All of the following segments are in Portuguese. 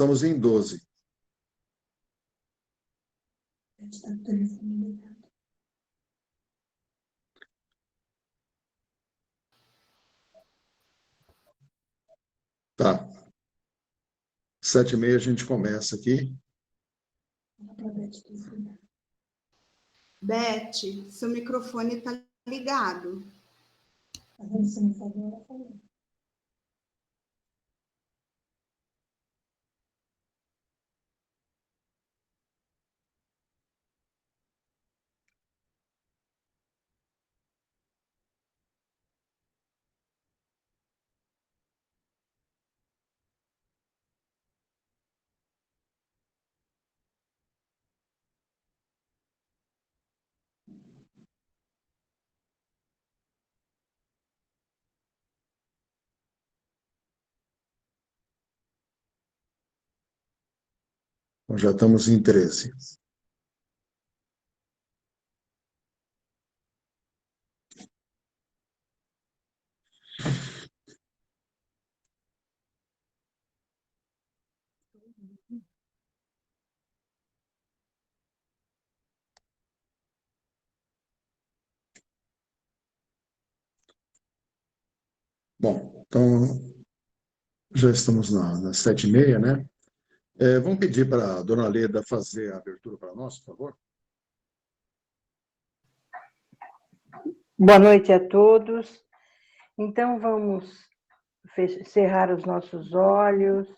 estamos em 12. Tá. 7h30 a gente começa aqui. Beth, seu microfone está ligado. Então, já estamos em 13. Bom, então, já estamos nas 7h30, né? Vamos pedir para a dona Leda fazer a abertura para nós, por favor? Boa noite a todos. Então, vamos cerrar os nossos olhos,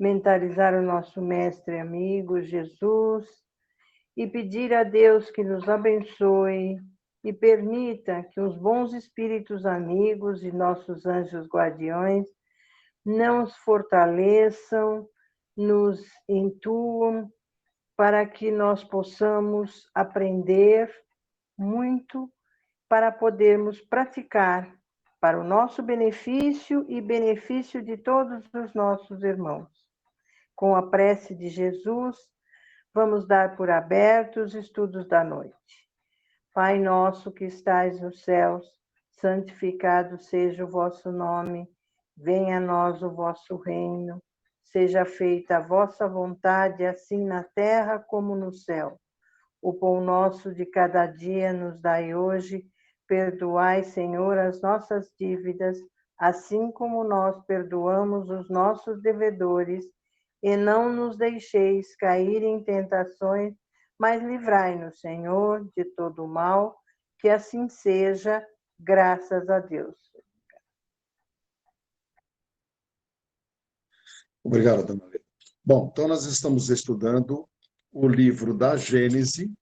mentalizar o nosso mestre amigo, Jesus, e pedir a Deus que nos abençoe e permita que os bons espíritos amigos e nossos anjos guardiões nos fortaleçam, nos intuam, para que nós possamos aprender muito para podermos praticar para o nosso benefício e benefício de todos os nossos irmãos. Com a prece de Jesus, vamos dar por abertos os estudos da noite. Pai nosso que estais nos céus, santificado seja o vosso nome, venha a nós o vosso reino, seja feita a vossa vontade, assim na terra como no céu. O pão nosso de cada dia nos dai hoje. Perdoai, Senhor, as nossas dívidas, assim como nós perdoamos os nossos devedores, e não nos deixeis cair em tentações, mas livrai-nos, Senhor, de todo o mal, que assim seja, graças a Deus. Obrigado, dona Leda. Bom, então nós estamos estudando o livro da Gênese,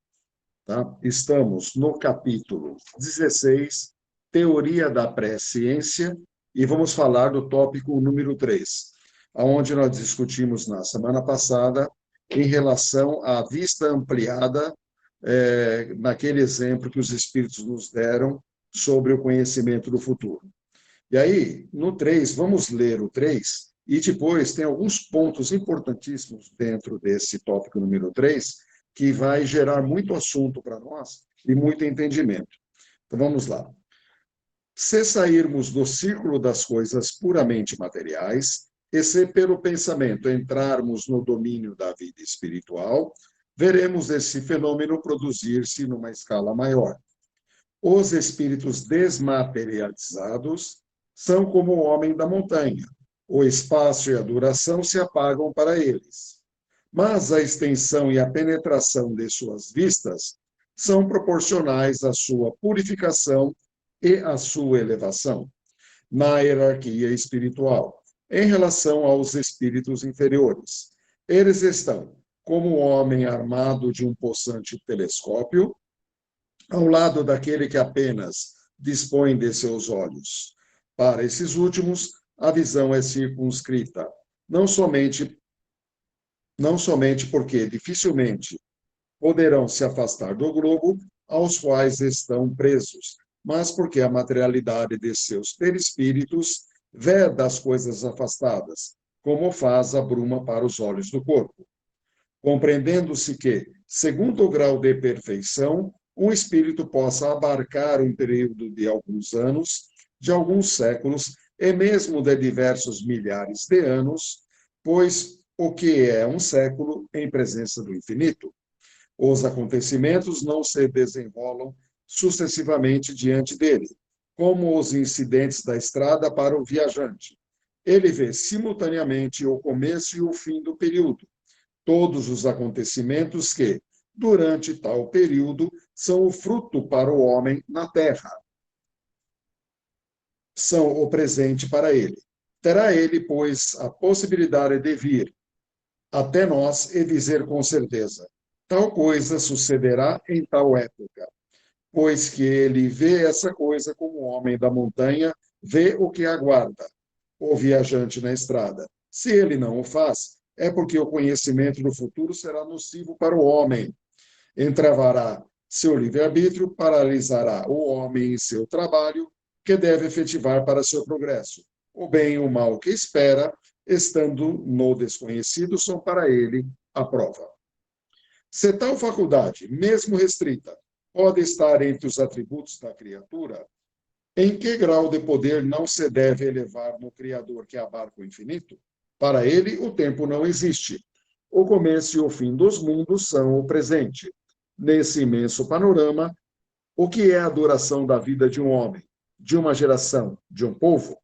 tá? Estamos no capítulo 16, Teoria da Presciência, e vamos falar do tópico número 3, onde nós discutimos na semana passada em relação à vista ampliada, naquele exemplo que os Espíritos nos deram sobre o conhecimento do futuro. E aí, no 3, vamos ler o 3, e depois tem alguns pontos importantíssimos dentro desse tópico número 3, que vai gerar muito assunto para nós e muito entendimento. Então, vamos lá. Se sairmos do círculo das coisas puramente materiais, e se pelo pensamento entrarmos no domínio da vida espiritual, veremos esse fenômeno produzir-se numa escala maior. Os espíritos desmaterializados são como o homem da montanha. O espaço e a duração se apagam para eles. Mas a extensão e a penetração de suas vistas são proporcionais à sua purificação e à sua elevação na hierarquia espiritual, em relação aos espíritos inferiores. Eles estão como o homem armado de um possante telescópio, ao lado daquele que apenas dispõe de seus olhos. Para esses últimos, a visão é circunscrita, não somente porque dificilmente poderão se afastar do globo aos quais estão presos, mas porque a materialidade de seus perispíritos vê das coisas afastadas, como faz a bruma para os olhos do corpo. Compreendendo-se que, segundo o grau de perfeição, um espírito possa abarcar um período de alguns anos, de alguns séculos, e mesmo de diversos milhares de anos, pois o que é um século em presença do infinito. Os acontecimentos não se desenrolam sucessivamente diante dele, como os incidentes da estrada para o viajante. Ele vê simultaneamente o começo e o fim do período, todos os acontecimentos que, durante tal período, são o fruto para o homem na terra, são o presente para ele. Terá ele, pois, a possibilidade de vir até nós e dizer com certeza: tal coisa sucederá em tal época, pois que ele vê essa coisa como o homem da montanha vê o que aguarda, o viajante na estrada. Se ele não o faz, é porque o conhecimento do futuro será nocivo para o homem, entravará seu livre-arbítrio, paralisará o homem em seu trabalho, que deve efetivar para seu progresso. O bem e o mal que espera, estando no desconhecido, são para ele a prova. Se tal faculdade, mesmo restrita, pode estar entre os atributos da criatura, em que grau de poder não se deve elevar no Criador que abarca o infinito? Para ele, o tempo não existe. O começo e o fim dos mundos são o presente. Nesse imenso panorama, o que é a duração da vida de um homem, de uma geração, de um povo?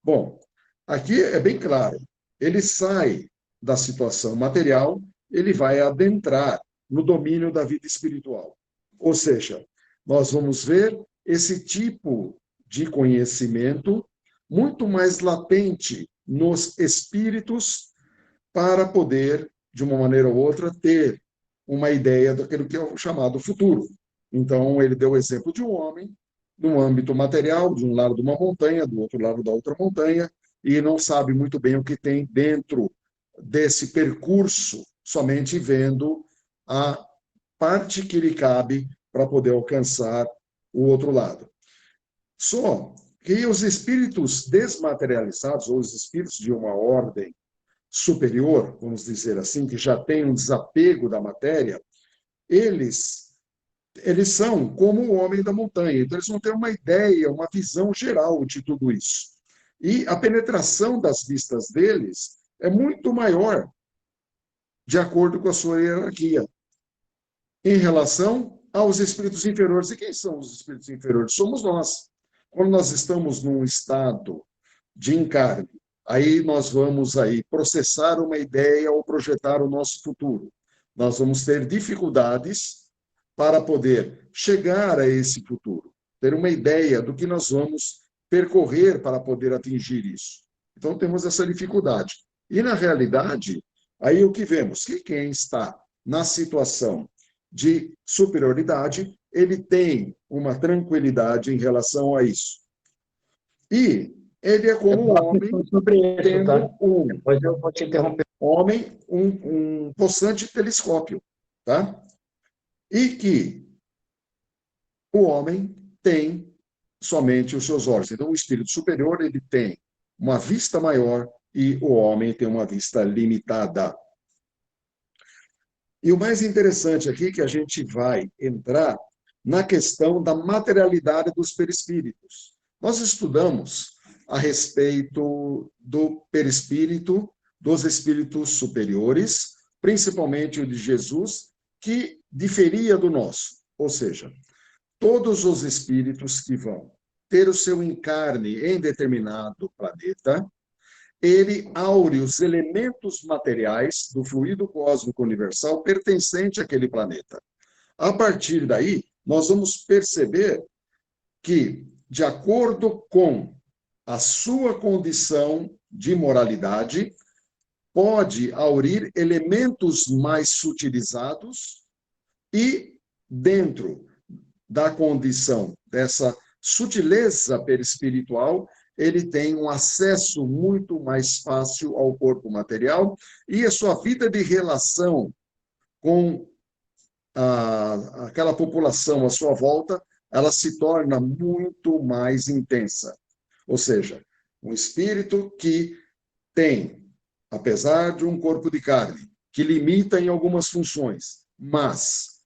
Bom, aqui é bem claro. Ele sai da situação material, ele vai adentrar no domínio da vida espiritual. Ou seja, nós vamos ver esse tipo de conhecimento muito mais latente nos espíritos para poder, de uma maneira ou outra, ter uma ideia daquilo que é o chamado futuro. Então, ele deu o exemplo de um homem, no âmbito material, de um lado de uma montanha, do outro lado da outra montanha, e não sabe muito bem o que tem dentro desse percurso, somente vendo a parte que lhe cabe para poder alcançar o outro lado. Só que os espíritos desmaterializados, ou os espíritos de uma ordem superior, vamos dizer assim, que já tem um desapego da matéria, eles são como o homem da montanha. Então, eles vão ter uma ideia, uma visão geral de tudo isso. E a penetração das vistas deles é muito maior, de acordo com a sua hierarquia, em relação aos espíritos inferiores. E quem são os espíritos inferiores? Somos nós. Quando nós estamos num estado de encarne, aí nós vamos aí processar uma ideia ou projetar o nosso futuro. Nós vamos ter dificuldades para poder chegar a esse futuro, ter uma ideia do que nós vamos percorrer para poder atingir isso. Então, temos essa dificuldade. E, na realidade, aí o que vemos? Que quem está na situação de superioridade, ele tem uma tranquilidade em relação a isso. E ele é como um homem tendo um, depois eu vou te interromper. Homem, um possante telescópio, tá? E que o homem tem somente os seus olhos. Então, o espírito superior, ele tem uma vista maior e o homem tem uma vista limitada. E o mais interessante aqui é que a gente vai entrar na questão da materialidade dos perispíritos. Nós estudamos a respeito do perispírito, dos espíritos superiores, principalmente o de Jesus, que diferia do nosso. Ou seja, todos os espíritos que vão ter o seu encarne em determinado planeta, ele aure os elementos materiais do fluido cósmico universal pertencente àquele planeta. A partir daí, nós vamos perceber que, de acordo com a sua condição de moralidade, pode aurir elementos mais sutilizados e, dentro da condição dessa sutileza perispiritual, ele tem um acesso muito mais fácil ao corpo material e a sua vida de relação com aquela população à sua volta, ela se torna muito mais intensa. Ou seja, um espírito que tem, apesar de um corpo de carne, que limita em algumas funções, mas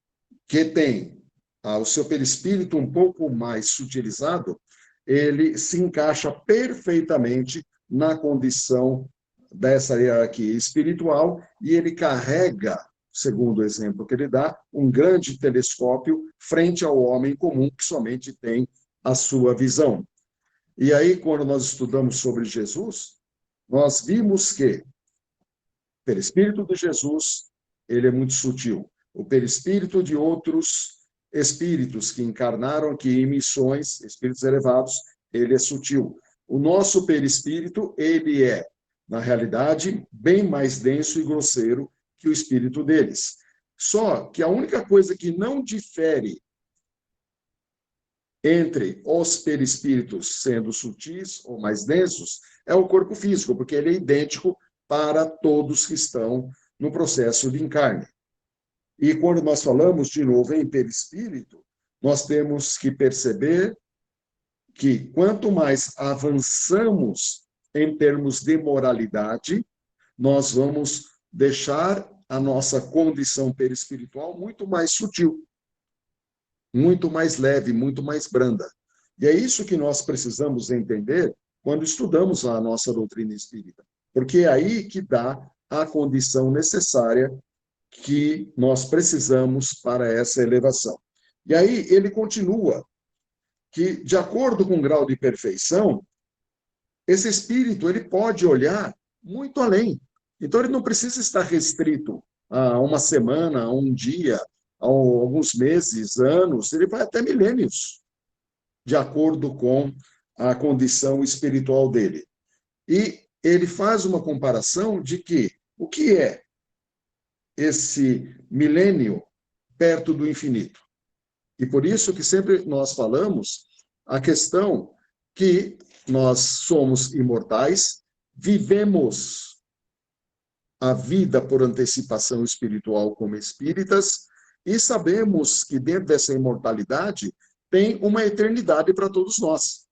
que tem o seu perispírito um pouco mais sutilizado, ele se encaixa perfeitamente na condição dessa hierarquia espiritual e ele carrega, segundo o exemplo que ele dá, um grande telescópio frente ao homem comum que somente tem a sua visão. E aí, quando nós estudamos sobre Jesus, nós vimos que o perispírito de Jesus, ele é muito sutil. O perispírito de outros espíritos que encarnaram aqui em missões, espíritos elevados, ele é sutil. O nosso perispírito, ele é, na realidade, bem mais denso e grosseiro que o espírito deles. Só que a única coisa que não difere entre os perispíritos sendo sutis ou mais densos é o corpo físico, porque ele é idêntico para todos que estão no processo de encarne. E quando nós falamos, de novo, em perispírito, nós temos que perceber que quanto mais avançamos em termos de moralidade, nós vamos deixar a nossa condição perispiritual muito mais sutil, muito mais leve, muito mais branda. E é isso que nós precisamos entender quando estudamos a nossa doutrina espírita, porque é aí que dá a condição necessária que nós precisamos para essa elevação. E aí ele continua que, de acordo com o grau de perfeição, esse espírito ele pode olhar muito além. Então, ele não precisa estar restrito a uma semana, a um dia, a alguns meses, anos, ele vai até milênios, de acordo com a condição espiritual dele. E ele faz uma comparação de que o que é esse milênio perto do infinito. E por isso que sempre nós falamos a questão que nós somos imortais, vivemos a vida por antecipação espiritual como espíritas e sabemos que dentro dessa imortalidade tem uma eternidade para todos nós.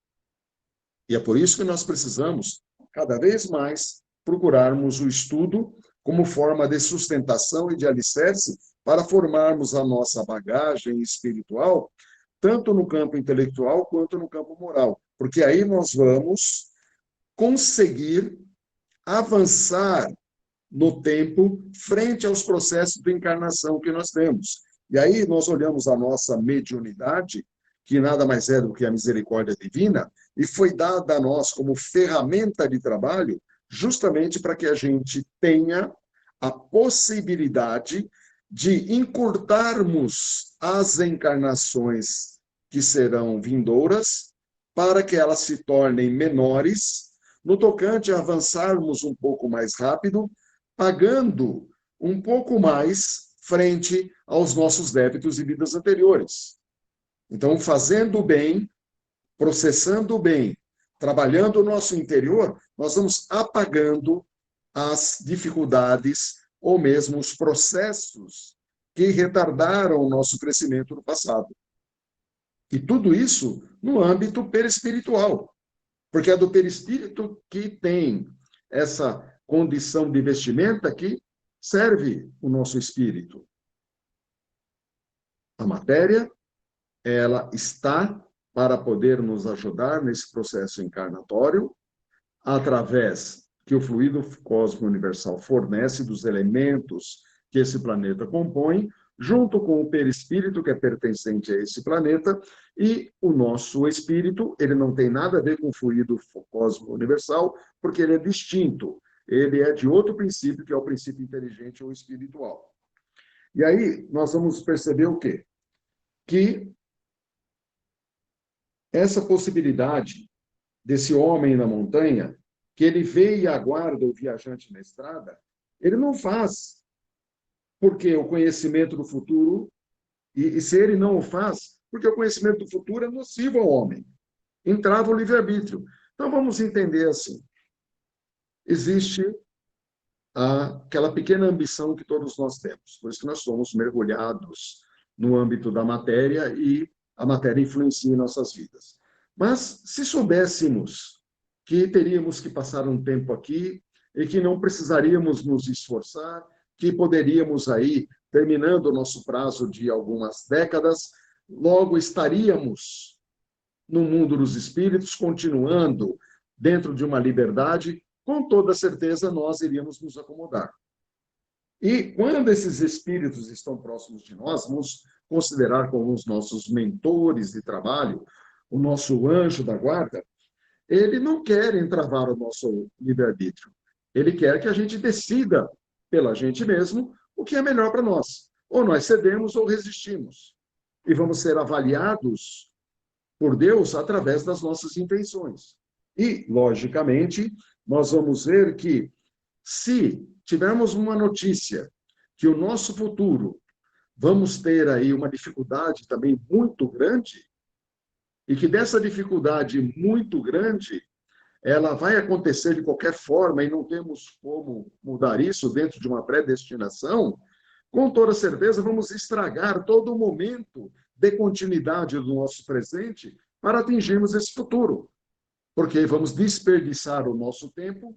E é por isso que nós precisamos, cada vez mais, procurarmos o estudo como forma de sustentação e de alicerce para formarmos a nossa bagagem espiritual, tanto no campo intelectual quanto no campo moral. Porque aí nós vamos conseguir avançar no tempo frente aos processos de encarnação que nós temos. E aí nós olhamos a nossa mediunidade, que nada mais é do que a misericórdia divina, e foi dada a nós como ferramenta de trabalho justamente para que a gente tenha a possibilidade de encurtarmos as encarnações que serão vindouras, para que elas se tornem menores, no tocante a avançarmos um pouco mais rápido, pagando um pouco mais frente aos nossos débitos e vidas anteriores. Então, fazendo o bem, processando o bem, trabalhando o nosso interior, nós vamos apagando as dificuldades ou mesmo os processos que retardaram o nosso crescimento no passado. E tudo isso no âmbito perispiritual, porque é do perispírito que tem essa condição de vestimenta que serve o nosso espírito. A matéria, ela está para poder nos ajudar nesse processo encarnatório, através que o fluido cósmico universal fornece dos elementos que esse planeta compõe, junto com o perispírito, que é pertencente a esse planeta, e o nosso espírito, ele não tem nada a ver com o fluido cósmico universal, porque ele é distinto. Ele é de outro princípio, que é o princípio inteligente ou espiritual. E aí, nós vamos perceber o quê? Que essa possibilidade desse homem na montanha, que ele vê e aguarda o viajante na estrada, ele não faz porque o conhecimento do futuro, e se ele não o faz, porque o conhecimento do futuro é nocivo ao homem. Entrava o livre-arbítrio. Então, vamos entender assim. Existe aquela pequena ambição que todos nós temos, por isso que nós somos mergulhados no âmbito da matéria e a matéria influencia em nossas vidas. Mas, se soubéssemos que teríamos que passar um tempo aqui e que não precisaríamos nos esforçar, que poderíamos aí, terminando o nosso prazo de algumas décadas, logo estaríamos no mundo dos espíritos, continuando dentro de uma liberdade, com toda certeza nós iríamos nos acomodar. E quando esses espíritos estão próximos de nós, vamos considerar como os nossos mentores de trabalho, o nosso anjo da guarda, ele não quer entravar o nosso livre-arbítrio. Ele quer que a gente decida pela gente mesmo o que é melhor para nós. Ou nós cedemos ou resistimos. E vamos ser avaliados por Deus através das nossas intenções. E, logicamente, nós vamos ver que, se tivermos uma notícia que o nosso futuro vamos ter aí uma dificuldade também muito grande, e que dessa dificuldade muito grande, ela vai acontecer de qualquer forma e não temos como mudar isso dentro de uma predestinação, com toda certeza vamos estragar todo o momento de continuidade do nosso presente para atingirmos esse futuro. Porque vamos desperdiçar o nosso tempo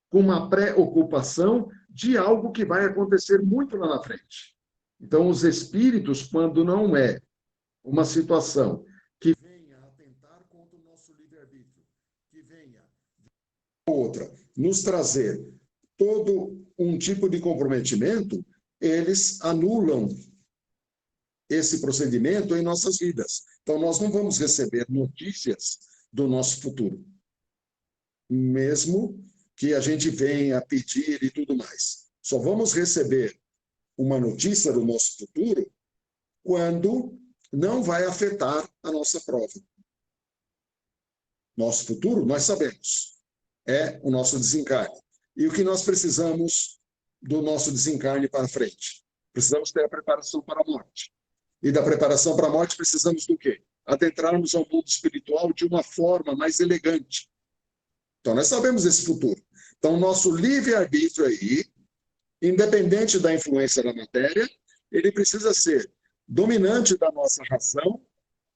com uma preocupação de algo que vai acontecer muito lá na frente. Então, os espíritos, quando não é uma situação que venha atentar contra o nosso livre-arbítrio, que venha outra nos trazer todo um tipo de comprometimento, eles anulam esse procedimento em nossas vidas. Então, nós não vamos receber notícias do nosso futuro, mesmo que a gente venha pedir e tudo mais. Só vamos receber uma notícia do nosso futuro quando não vai afetar a nossa prova. Nosso futuro, nós sabemos, é o nosso desencarne. E o que nós precisamos do nosso desencarne para frente? Precisamos ter a preparação para a morte. E da preparação para a morte precisamos do quê? Adentrarmos ao mundo espiritual de uma forma mais elegante. Então, nós sabemos esse futuro. Então, nosso livre-arbítrio aí, independente da influência da matéria, ele precisa ser dominante da nossa razão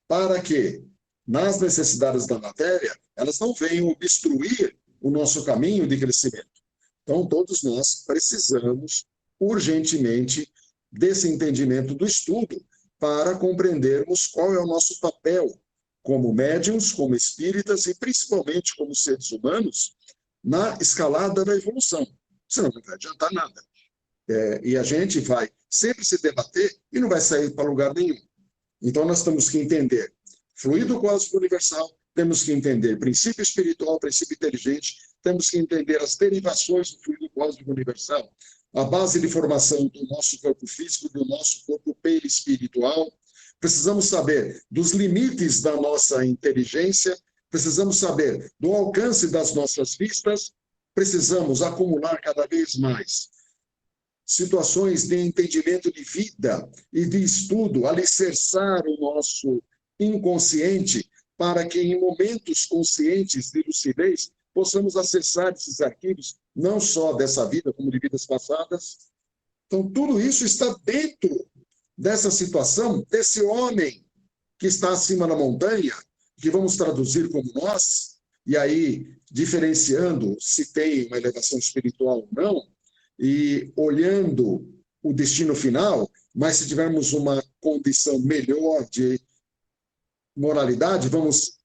para que, nas necessidades da matéria, elas não venham obstruir o nosso caminho de crescimento. Então, todos nós precisamos urgentemente desse entendimento do estudo para compreendermos qual é o nosso papel como médiuns, como espíritas e principalmente como seres humanos na escalada da evolução. Senão não vai adiantar nada. E a gente vai sempre se debater e não vai sair para lugar nenhum. Então, nós temos que entender fluido cósmico universal, temos que entender princípio espiritual, princípio inteligente, temos que entender as derivações do fluido cósmico universal, a base de formação do nosso corpo físico, do nosso corpo perispiritual. Precisamos saber dos limites da nossa inteligência, precisamos saber do alcance das nossas vistas, precisamos acumular cada vez mais situações de entendimento de vida e de estudo, alicerçar o nosso inconsciente para que em momentos conscientes de lucidez possamos acessar esses arquivos, não só dessa vida, como de vidas passadas. Então, tudo isso está dentro dessa situação, desse homem que está acima da montanha, que vamos traduzir como nós, e aí diferenciando se tem uma elevação espiritual ou não, e olhando o destino final, mas se tivermos uma condição melhor de moralidade, vamos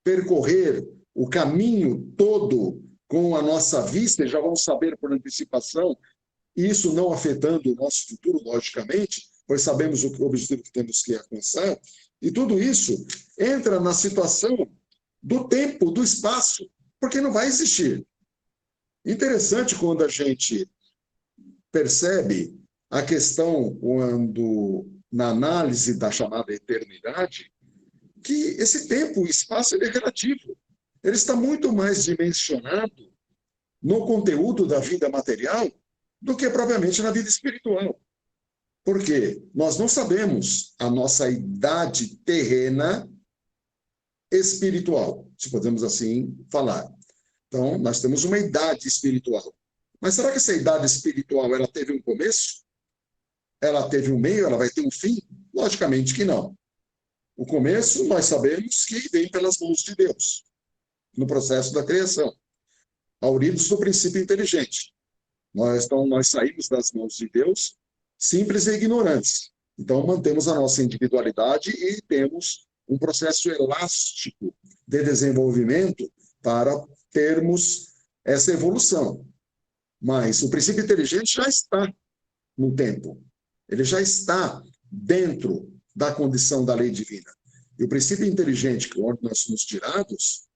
percorrer o caminho todo com a nossa vista, e já vamos saber por antecipação, isso não afetando o nosso futuro, logicamente, pois sabemos o objetivo que temos que alcançar, e tudo isso entra na situação do tempo, do espaço, porque não vai existir. Interessante quando a gente percebe a questão, quando, na análise da chamada eternidade, que esse tempo, o espaço, ele é relativo. Ele está muito mais dimensionado no conteúdo da vida material do que propriamente na vida espiritual. Porque nós não sabemos a nossa idade terrena espiritual, se podemos assim falar. Então, nós temos uma idade espiritual. Mas será que essa idade espiritual ela teve um começo? Ela teve um meio? Ela vai ter um fim? Logicamente que não. O começo, nós sabemos que vem pelas mãos de Deus, no processo da criação, auridos do princípio inteligente. Nós saímos das mãos de Deus simples e ignorantes. Então, mantemos a nossa individualidade e temos um processo elástico de desenvolvimento para termos essa evolução. Mas o princípio inteligente já está no tempo. Ele já está dentro da condição da lei divina. E o princípio inteligente, que onde nós somos tirados,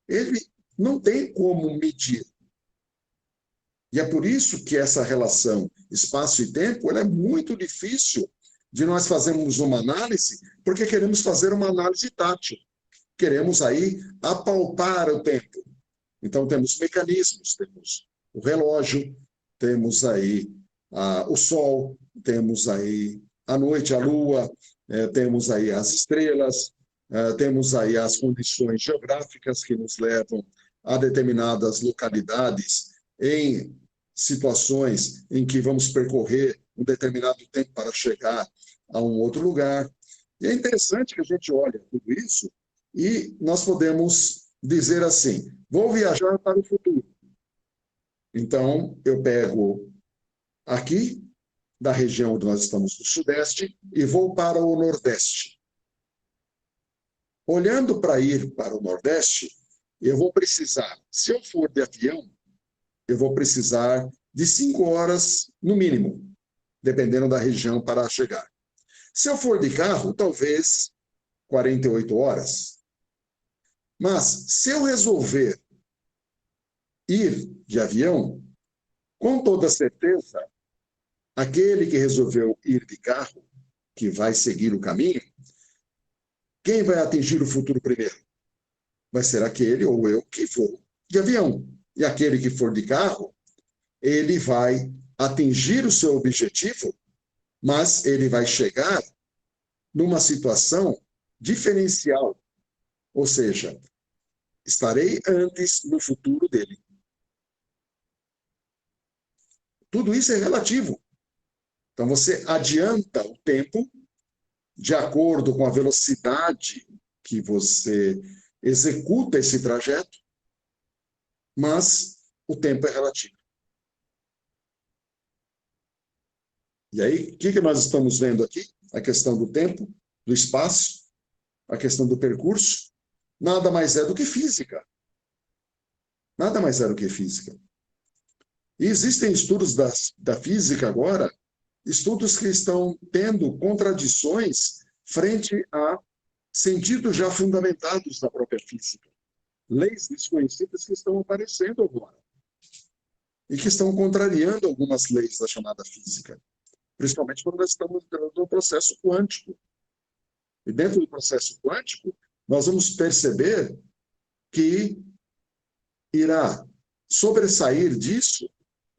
ele não tem como medir. E é por isso que essa relação espaço e tempo, ela é muito difícil de nós fazermos uma análise, porque queremos fazer uma análise tátil. Queremos aí apalpar o tempo. Então, temos mecanismos, temos o relógio, temos aí o Sol, temos aí a noite, a Lua, temos aí as estrelas, temos aí as condições geográficas que nos levam a determinadas localidades em situações em que vamos percorrer um determinado tempo para chegar a um outro lugar. E é interessante que a gente olhe tudo isso e nós podemos dizer assim, vou viajar para o futuro. Então, eu pego aqui, da região onde nós estamos no Sudeste, e vou para o Nordeste. Olhando para ir para o Nordeste, eu vou precisar, se eu for de avião, eu vou precisar de 5 horas, no mínimo, dependendo da região para chegar. Se eu for de carro, talvez 48 horas. Mas, se eu resolver ir de avião, com toda certeza, aquele que resolveu ir de carro, que vai seguir o caminho, quem vai atingir o futuro primeiro? Vai ser aquele ou eu que vou de avião. E aquele que for de carro, ele vai atingir o seu objetivo, mas ele vai chegar numa situação diferencial. Ou seja, estarei antes no futuro dele. Tudo isso é relativo. Então, você adianta o tempo de acordo com a velocidade que você executa esse trajeto, mas o tempo é relativo. E aí, o que nós estamos vendo aqui? A questão do tempo, do espaço, a questão do percurso, nada mais é do que física. Nada mais é do que física. E existem estudos da física agora, estudos que estão tendo contradições frente a sentidos já fundamentados da própria física. Leis desconhecidas que estão aparecendo agora e que estão contrariando algumas leis da chamada física, principalmente quando nós estamos entrando no processo quântico. E dentro do processo quântico, nós vamos perceber que irá sobressair disso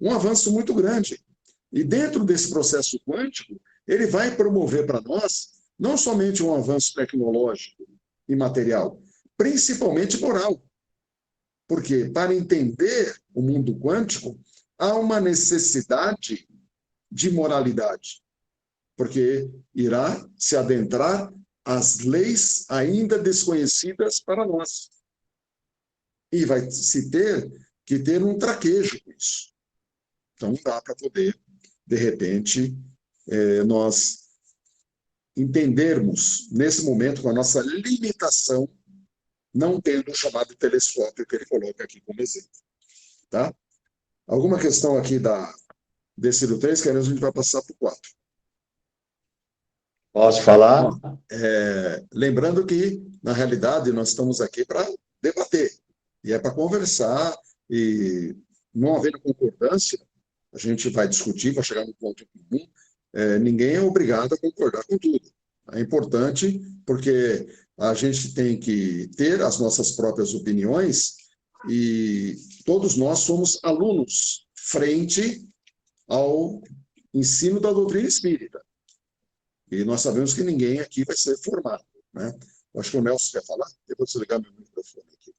um avanço muito grande. E dentro desse processo quântico, ele vai promover para nós não somente um avanço tecnológico e material, principalmente moral. Porque para entender o mundo quântico, há uma necessidade de moralidade, porque irá se adentrar às leis ainda desconhecidas para nós. E vai se ter que ter um traquejo com isso. Então, dá para poder, de repente, nós entendermos, nesse momento, com a nossa limitação, não tendo o chamado telescópio que ele coloca aqui como exemplo. Tá? Alguma questão aqui desse do 3, que a gente vai passar para o 4. Posso falar? Lembrando que, na realidade, nós estamos aqui para debater, e é para conversar, e não havendo concordância, a gente vai discutir, vai chegar no ponto comum, ninguém é obrigado a concordar com tudo. É importante porque a gente tem que ter as nossas próprias opiniões e todos nós somos alunos frente ao ensino da doutrina espírita. E nós sabemos que ninguém aqui vai ser formado, né? Acho que o Nelson quer falar, eu vou desligar meu microfone aqui.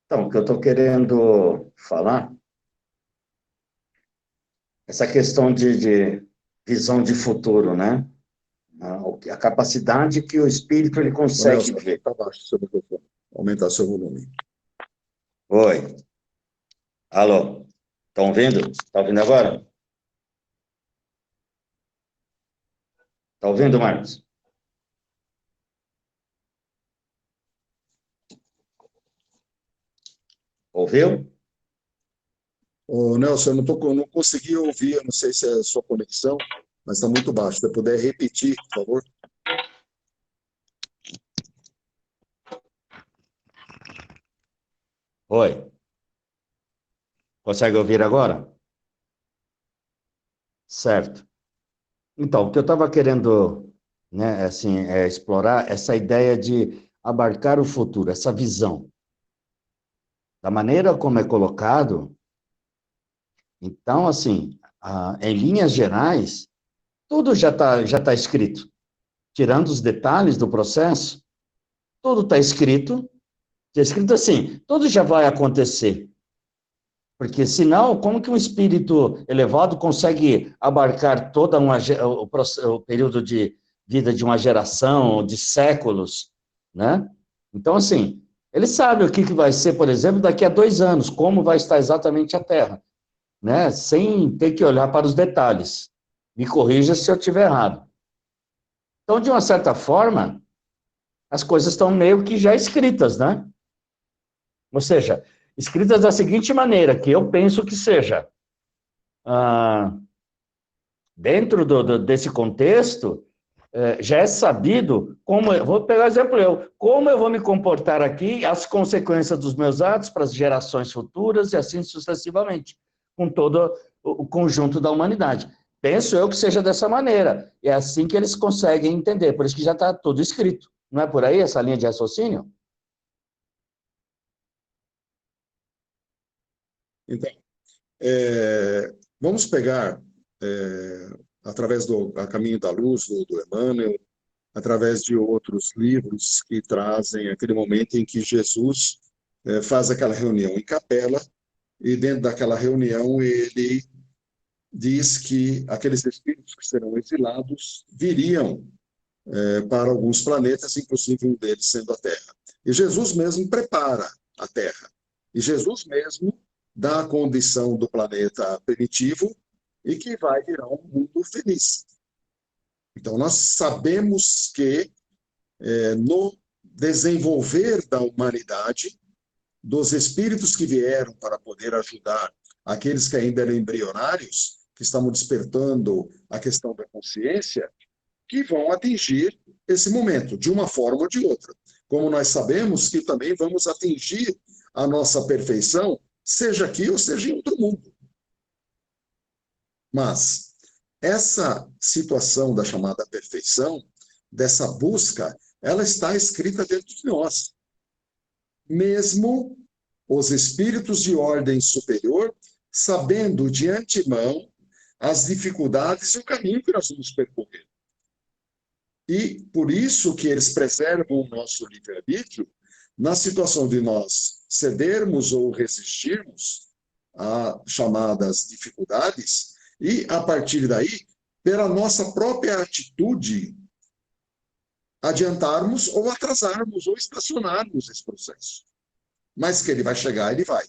Então, o que eu estou querendo falar, essa questão de visão de futuro, né? A capacidade que o espírito ele consegue Nelson, ver. está baixo o seu microfone. Aumentar seu volume. Oi. Alô. Estão ouvindo? Está ouvindo agora? Está ouvindo, Marcos? Ouviu? Ô, Nelson, eu não consegui ouvir, eu não sei se é a sua conexão, mas está muito baixo. Se você puder repetir, por favor. Oi. Consegue ouvir agora? Certo. Então, o que eu estava querendo, né, assim, explorar essa ideia de abarcar o futuro, essa visão. Da maneira como é colocado, então, assim, em linhas gerais, tudo já tá escrito. Tirando os detalhes do processo, tudo está escrito. Está escrito assim, tudo já vai acontecer. Porque, senão, como que um espírito elevado consegue abarcar toda o período de vida de uma geração, de séculos, né? Então, assim, ele sabe o que vai ser, por exemplo, daqui a 2 anos, como vai estar exatamente a Terra, né? Sem ter que olhar para os detalhes. Me corrija se eu estiver errado. Então, de uma certa forma, as coisas estão meio que já escritas, né? Ou seja, escritas da seguinte maneira, que eu penso que seja, dentro desse contexto, já é sabido como, vou pegar exemplo como eu vou me comportar aqui, as consequências dos meus atos para as gerações futuras e assim sucessivamente, com todo o conjunto da humanidade. Penso eu que seja dessa maneira, é assim que eles conseguem entender, por isso que já está tudo escrito. Não é por aí essa linha de raciocínio? Então, vamos pegar, através do A Caminho da Luz, do Emmanuel, através de outros livros que trazem aquele momento em que Jesus faz aquela reunião em capela, e dentro daquela reunião ele diz que aqueles espíritos que serão exilados viriam para alguns planetas, inclusive um deles sendo a Terra. E Jesus mesmo prepara a Terra. E Jesus mesmo dá a condição do planeta primitivo e que vai virar um mundo feliz. Então, nós sabemos que no desenvolver da humanidade, dos espíritos que vieram para poder ajudar aqueles que ainda eram embrionários, que estavam despertando a questão da consciência, que vão atingir esse momento, de uma forma ou de outra. Como nós sabemos que também vamos atingir a nossa perfeição, seja aqui ou seja em outro mundo. Mas essa situação da chamada perfeição, dessa busca, ela está escrita dentro de nós. Mesmo os espíritos de ordem superior, sabendo de antemão as dificuldades e o caminho que nós vamos percorrer. E por isso que eles preservam o nosso livre-arbítrio na situação de nós cedermos ou resistirmos a chamadas dificuldades e, a partir daí, pela nossa própria atitude, adiantarmos ou atrasarmos ou estacionarmos esse processo. Mas que ele vai chegar, ele vai.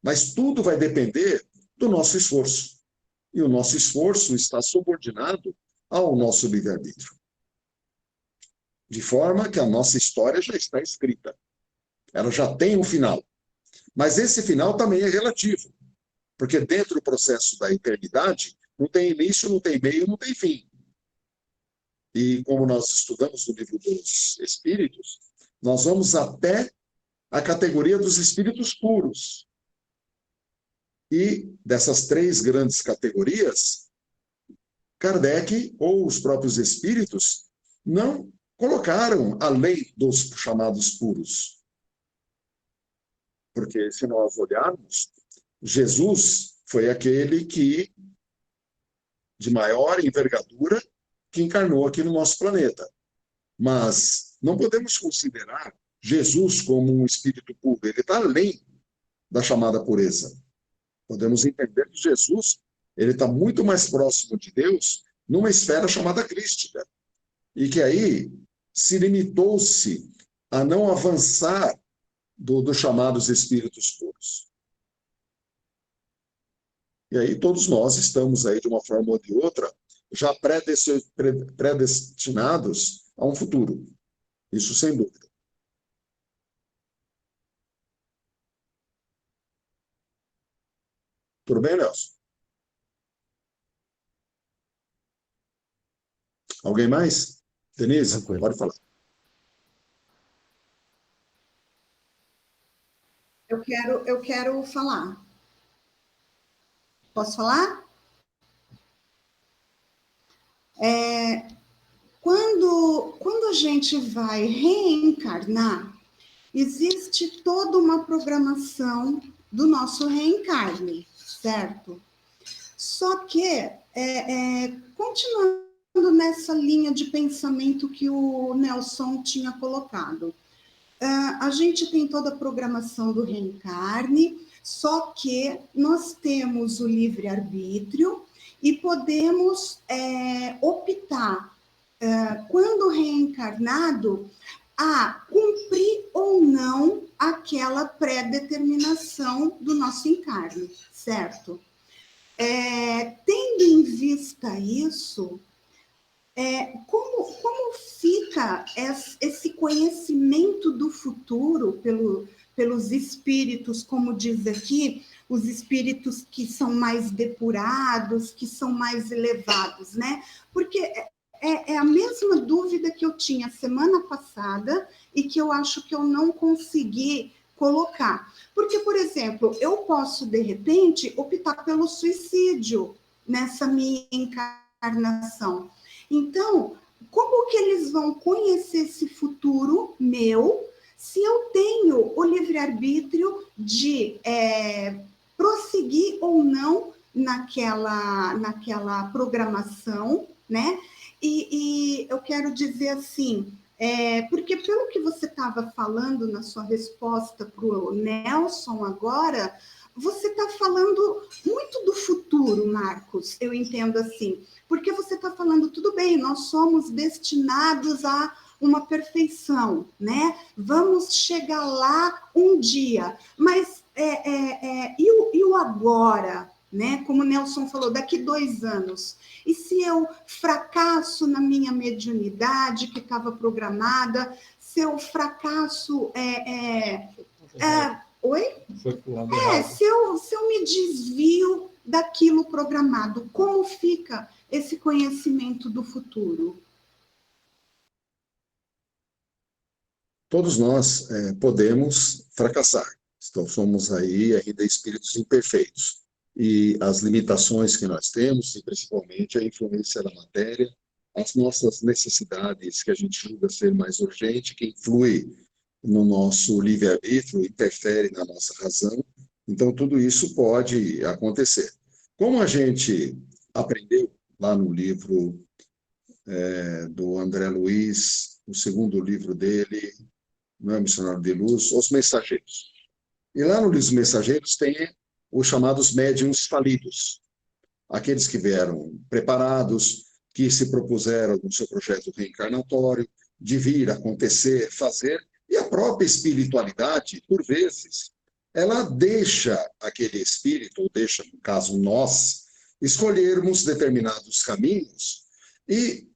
Mas tudo vai depender do nosso esforço. E o nosso esforço está subordinado ao nosso livre-arbítrio. De forma que a nossa história já está escrita. Ela já tem um final. Mas esse final também é relativo. Porque dentro do processo da eternidade, não tem início, não tem meio, não tem fim. E como nós estudamos no livro dos Espíritos, nós vamos até a categoria dos espíritos puros. E dessas 3 grandes categorias, Kardec ou os próprios espíritos não colocaram a lei dos chamados puros. Porque, se nós olharmos, Jesus foi aquele que, de maior envergadura, que encarnou aqui no nosso planeta. Mas não podemos considerar Jesus como um espírito puro. Ele está além da chamada pureza. Podemos entender que Jesus ele está muito mais próximo de Deus numa esfera chamada crística. E que aí se limitou-se a não avançar dos chamados espíritos puros. E aí todos nós estamos aí, de uma forma ou de outra, já predestinados a um futuro. Isso sem dúvida. Tudo bem, Nelson? Alguém mais? Denise, Tranquilo. pode falar. Eu quero falar. Posso falar? Quando a gente vai reencarnar, existe toda uma programação do nosso reencarne, certo? Só que, continuando nessa linha de pensamento que o Nelson tinha colocado, a gente tem toda a programação do reencarne, só que nós temos o livre-arbítrio e podemos optar, quando reencarnado, a cumprir ou não aquela pré-determinação do nosso encarne, certo? Tendo em vista isso, como fica esse conhecimento do futuro pelos espíritos, como diz aqui, os espíritos que são mais depurados, que são mais elevados, né? Porque é a mesma dúvida que eu tinha semana passada e que eu acho que eu não consegui colocar. Porque, por exemplo, eu posso, de repente, optar pelo suicídio nessa minha encarnação. Então, como que eles vão conhecer esse futuro meu se eu tenho o livre-arbítrio de prosseguir ou não naquela programação, né? E eu quero dizer assim, porque pelo que você estava falando na sua resposta para o Nelson agora, você está falando muito do futuro, Marcos, eu entendo assim, porque você está falando, tudo bem, nós somos destinados a uma perfeição, né? Vamos chegar lá um dia, mas e o agora, né? Como o Nelson falou, daqui 2 anos. E se eu fracasso na minha mediunidade que estava programada, se eu fracasso... Oi? Se eu me desvio daquilo programado, como fica esse conhecimento do futuro? Todos nós podemos fracassar. Então, somos aí ainda espíritos imperfeitos. E as limitações que nós temos, e principalmente a influência da matéria, as nossas necessidades que a gente julga ser mais urgente, que influi no nosso livre-arbítrio, interfere na nossa razão. Então, tudo isso pode acontecer. Como a gente aprendeu lá no livro do André Luiz, o segundo livro dele, não é Missionário de Luz, Os Mensageiros. E lá no livro dos Mensageiros tem os chamados médiuns falidos, aqueles que vieram preparados, que se propuseram no seu projeto reencarnatório, de vir, acontecer, fazer, e a própria espiritualidade, por vezes, ela deixa aquele espírito, ou deixa, no caso, nós, escolhermos determinados caminhos e,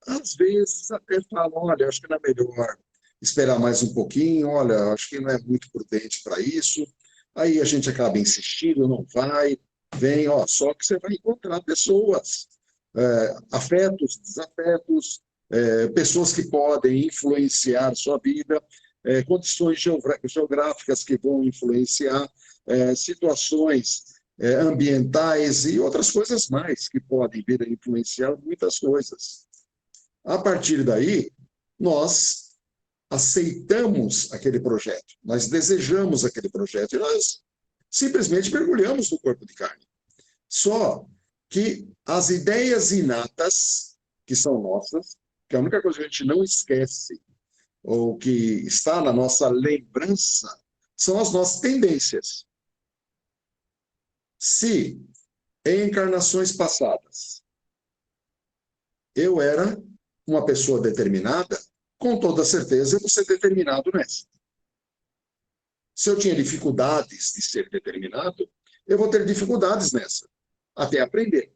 às vezes, até falam, olha, acho que não é melhor esperar mais um pouquinho, olha, acho que não é muito prudente para isso. Aí a gente acaba insistindo, não vai, vem, só que você vai encontrar pessoas, afetos, desafetos, pessoas que podem influenciar sua vida, condições geográficas que vão influenciar, situações ambientais e outras coisas mais que podem vir a influenciar muitas coisas. A partir daí, nós aceitamos aquele projeto, nós desejamos aquele projeto e nós simplesmente mergulhamos no corpo de carne. Só que as ideias inatas, que são nossas, que a única coisa que a gente não esquece, ou que está na nossa lembrança, são as nossas tendências. Se em encarnações passadas eu era uma pessoa determinada, com toda certeza eu vou ser determinado nessa. Se eu tinha dificuldades de ser determinado, eu vou ter dificuldades nessa, até aprender.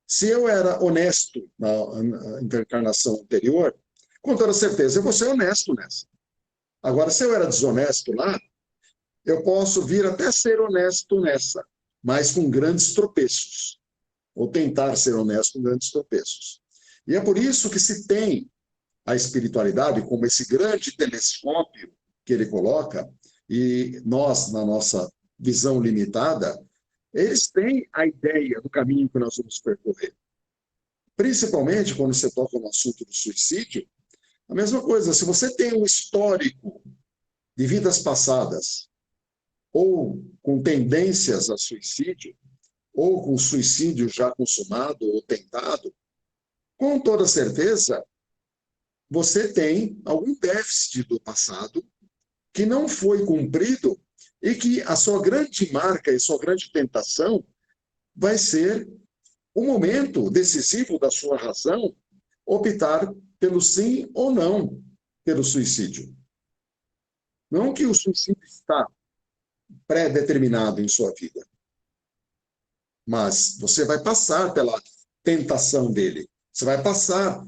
Se eu era honesto na encarnação anterior, com toda certeza eu vou ser honesto nessa. Agora, se eu era desonesto lá, eu posso vir até ser honesto nessa, mas com grandes tropeços, ou tentar ser honesto com grandes tropeços. E é por isso que se tem a espiritualidade como esse grande telescópio que ele coloca, e nós, na nossa visão limitada, eles têm a ideia do caminho que nós vamos percorrer. Principalmente quando você toca no assunto do suicídio, a mesma coisa, se você tem um histórico de vidas passadas, ou com tendências a suicídio, ou com suicídio já consumado ou tentado, com toda certeza, você tem algum déficit do passado que não foi cumprido e que a sua grande marca e sua grande tentação vai ser o momento decisivo da sua razão optar pelo sim ou não pelo suicídio. Não que o suicídio está pré-determinado em sua vida, mas você vai passar pela tentação dele, você vai passar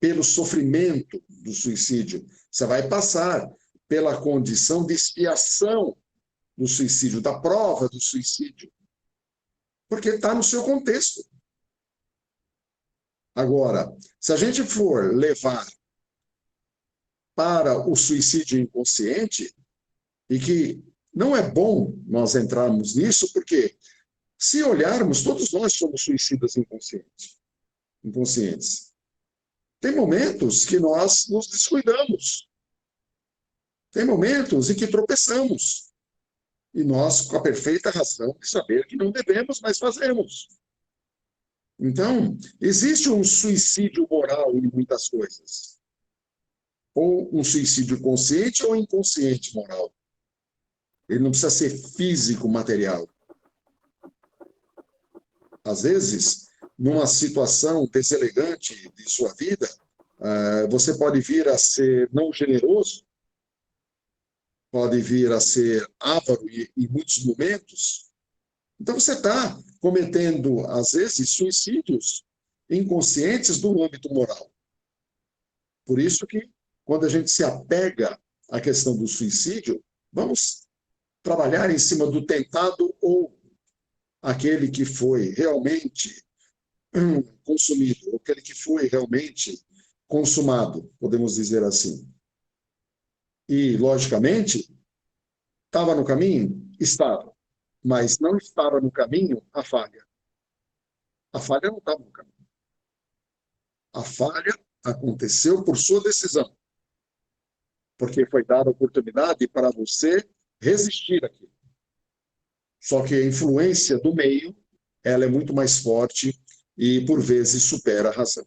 pelo sofrimento do suicídio, você vai passar pela condição de expiação do suicídio, da prova do suicídio, porque está no seu contexto. Agora, se a gente for levar para o suicídio inconsciente, e que não é bom nós entrarmos nisso, porque se olharmos, todos nós somos suicidas inconscientes. Tem momentos que nós nos descuidamos. Tem momentos em que tropeçamos. E nós, com a perfeita razão de saber que não devemos, mas fazemos. Então, existe um suicídio moral em muitas coisas. Ou um suicídio consciente ou inconsciente moral. Ele não precisa ser físico, material. Às vezes, numa situação deselegante de sua vida, você pode vir a ser não generoso, pode vir a ser avaro em muitos momentos. Então, você está cometendo, às vezes, suicídios inconscientes do âmbito moral. Por isso que, quando a gente se apega à questão do suicídio, vamos trabalhar em cima do tentado ou aquele que foi realmente consumido, ou aquele que foi realmente consumado, podemos dizer assim. E, logicamente, estava no caminho? Estava. Mas não estava no caminho a falha. A falha não estava no caminho. A falha aconteceu por sua decisão. Porque foi dada a oportunidade para você resistir àquilo. Só que a influência do meio, ela é muito mais forte e, por vezes, supera a razão.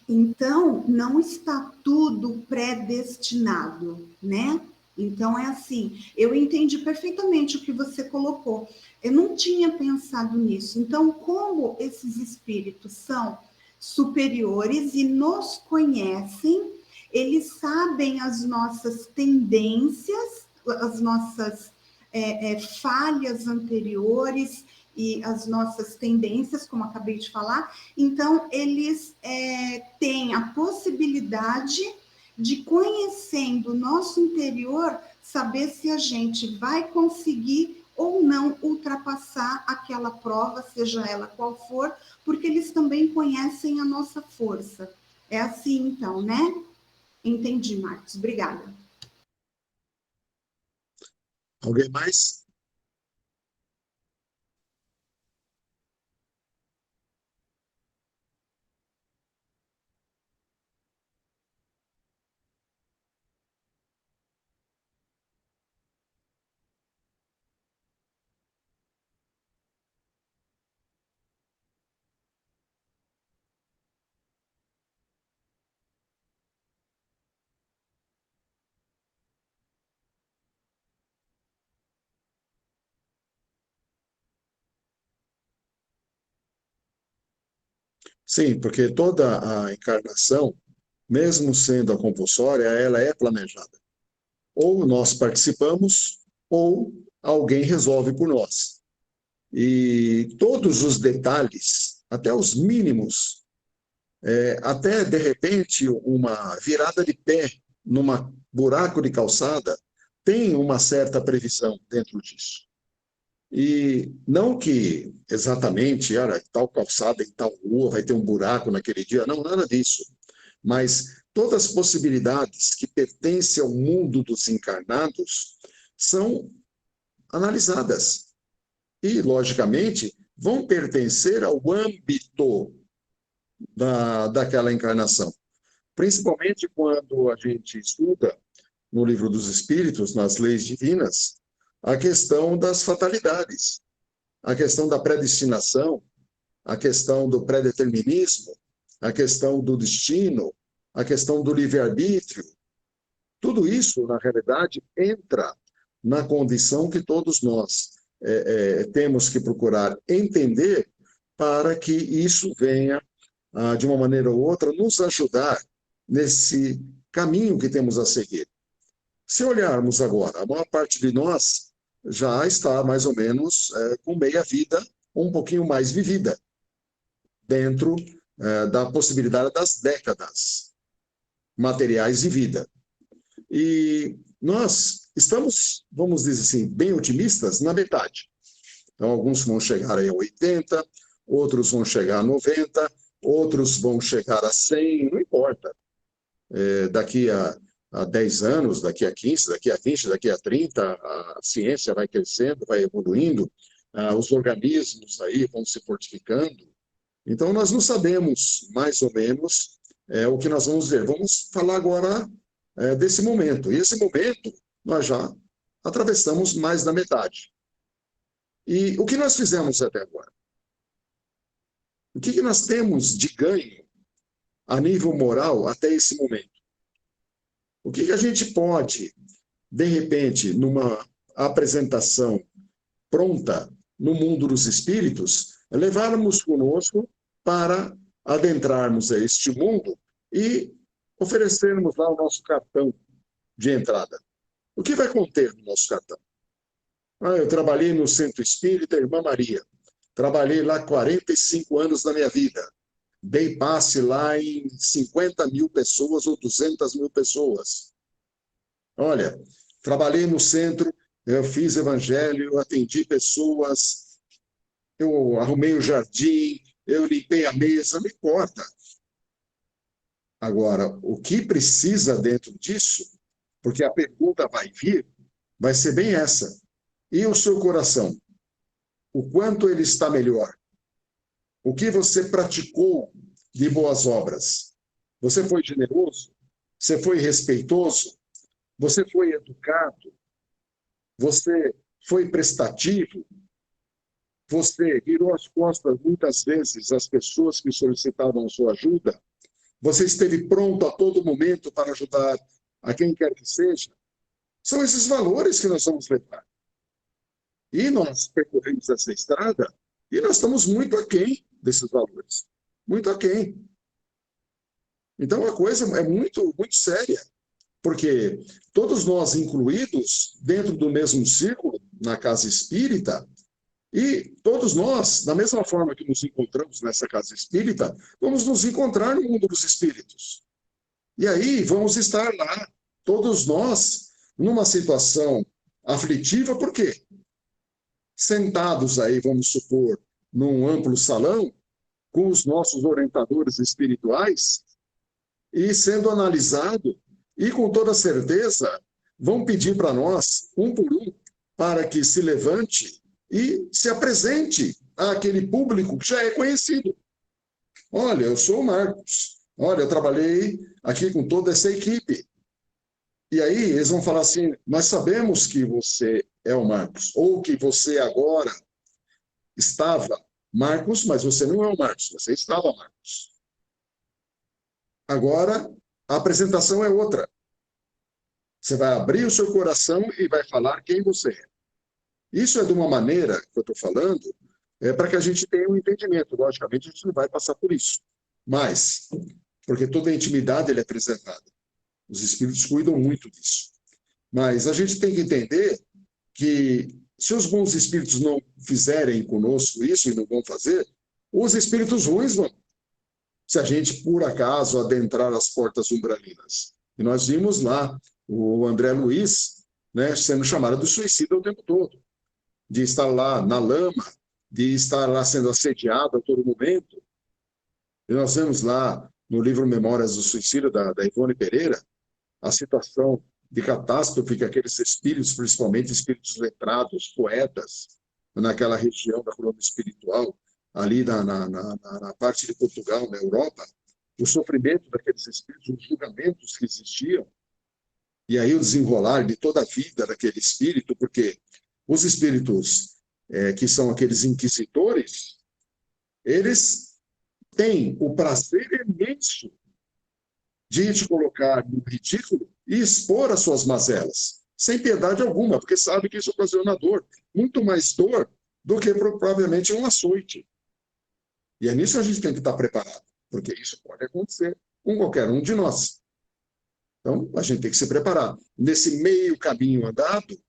Então, não está tudo predestinado, né? Então, é assim, eu entendi perfeitamente o que você colocou. Eu não tinha pensado nisso. Então, como esses espíritos são superiores e nos conhecem, eles sabem as nossas tendências, as nossas falhas anteriores e as nossas tendências, como acabei de falar. Então, eles têm a possibilidade de, conhecendo o nosso interior, saber se a gente vai conseguir ou não ultrapassar aquela prova, seja ela qual for, porque eles também conhecem a nossa força. É assim, então, né? Entendi, Marcos. Obrigada. Alguém mais? Sim, porque toda a encarnação, mesmo sendo a compulsória, ela é planejada. Ou nós participamos, ou alguém resolve por nós. E todos os detalhes, até os mínimos, até de repente uma virada de pé numa buraco de calçada, tem uma certa previsão dentro disso. E não que exatamente, olha, tal calçada em tal rua vai ter um buraco naquele dia, não, nada disso. Mas todas as possibilidades que pertencem ao mundo dos encarnados são analisadas. E, logicamente, vão pertencer ao âmbito daquela encarnação. Principalmente quando a gente estuda no Livro dos Espíritos, nas leis divinas, a questão das fatalidades, a questão da predestinação, a questão do predeterminismo, a questão do destino, a questão do livre-arbítrio. Tudo isso, na realidade, entra na condição que todos nós temos que procurar entender para que isso venha, de uma maneira ou outra, nos ajudar nesse caminho que temos a seguir. Se olharmos agora, a maior parte de nós já está mais ou menos com meia vida, um pouquinho mais vivida, dentro da possibilidade das décadas materiais de vida. E nós estamos, vamos dizer assim, bem otimistas na metade. Então, alguns vão chegar aí a 80, outros vão chegar a 90, outros vão chegar a 100, não importa. Daqui a 10 anos, daqui a 15, daqui a 20, daqui a 30, a ciência vai crescendo, vai evoluindo, os organismos aí vão se fortificando. Então, nós não sabemos, mais ou menos, o que nós vamos ver. Vamos falar agora desse momento. E esse momento, nós já atravessamos mais da metade. E o que nós fizemos até agora? O que nós temos de ganho a nível moral até esse momento? O que a gente pode, de repente, numa apresentação pronta no mundo dos espíritos, levarmos conosco para adentrarmos a este mundo e oferecermos lá o nosso cartão de entrada? O que vai conter no nosso cartão? Eu trabalhei no Centro Espírita Irmã Maria. Trabalhei lá 45 anos da minha vida. Dei passe lá em 50 mil pessoas ou 200 mil pessoas. Olha, trabalhei no centro, eu fiz evangelho, eu atendi pessoas, eu arrumei o jardim, eu limpei a mesa, não importa. Agora, o que precisa dentro disso, porque a pergunta vai vir, vai ser bem essa. E o seu coração? O quanto ele está melhor? O que você praticou de boas obras? Você foi generoso? Você foi respeitoso? Você foi educado? Você foi prestativo? Você virou as costas muitas vezes às pessoas que solicitavam sua ajuda? Você esteve pronto a todo momento para ajudar a quem quer que seja? São esses valores que nós vamos levar. E nós percorremos essa estrada e nós estamos muito aquém desses valores. Muito aquém. Então, a coisa é muito, muito séria. Porque todos nós incluídos dentro do mesmo círculo, na casa espírita, e todos nós, da mesma forma que nos encontramos nessa casa espírita, vamos nos encontrar no mundo dos espíritos. E aí vamos estar lá, todos nós, numa situação aflitiva, por quê? Sentados aí, vamos supor, num amplo salão, com os nossos orientadores espirituais, e sendo analisado, e com toda certeza, vão pedir para nós, um por um, para que se levante e se apresente àquele público que já é conhecido. Olha, eu sou o Marcos. Olha, eu trabalhei aqui com toda essa equipe. E aí eles vão falar assim, nós sabemos que você é o Marcos, ou que você agora estava Marcos, mas você não é o Marcos, você estava Marcos. Agora, a apresentação é outra. Você vai abrir o seu coração e vai falar quem você é. Isso é de uma maneira que eu estou falando, para que a gente tenha um entendimento. Logicamente, a gente não vai passar por isso. Mas, porque toda a intimidade é preservada. Os espíritos cuidam muito disso. Mas a gente tem que entender que, se os bons espíritos não fizerem conosco isso e não vão fazer, os espíritos ruins vão. Se a gente, por acaso, adentrar as portas umbralinas. E nós vimos lá o André Luiz, né, sendo chamada de suicida o tempo todo, de estar lá na lama, de estar lá sendo assediada a todo momento. E nós vemos lá no livro Memórias do Suicida, da Ivone Pereira, a situação de catástrofe que aqueles espíritos, principalmente espíritos letrados, poetas, naquela região da colônia espiritual, ali na parte de Portugal, na Europa, o sofrimento daqueles espíritos, os julgamentos que existiam, e aí o desenrolar de toda a vida daquele espírito, porque os espíritos que são aqueles inquisidores, eles têm o prazer imenso de te colocar no ridículo e expor as suas mazelas, sem piedade alguma, porque sabe que isso ocasiona dor, muito mais dor do que provavelmente um açoite. E é nisso que a gente tem que estar preparado, porque isso pode acontecer com qualquer um de nós. Então, a gente tem que se preparar. Nesse meio caminho andado,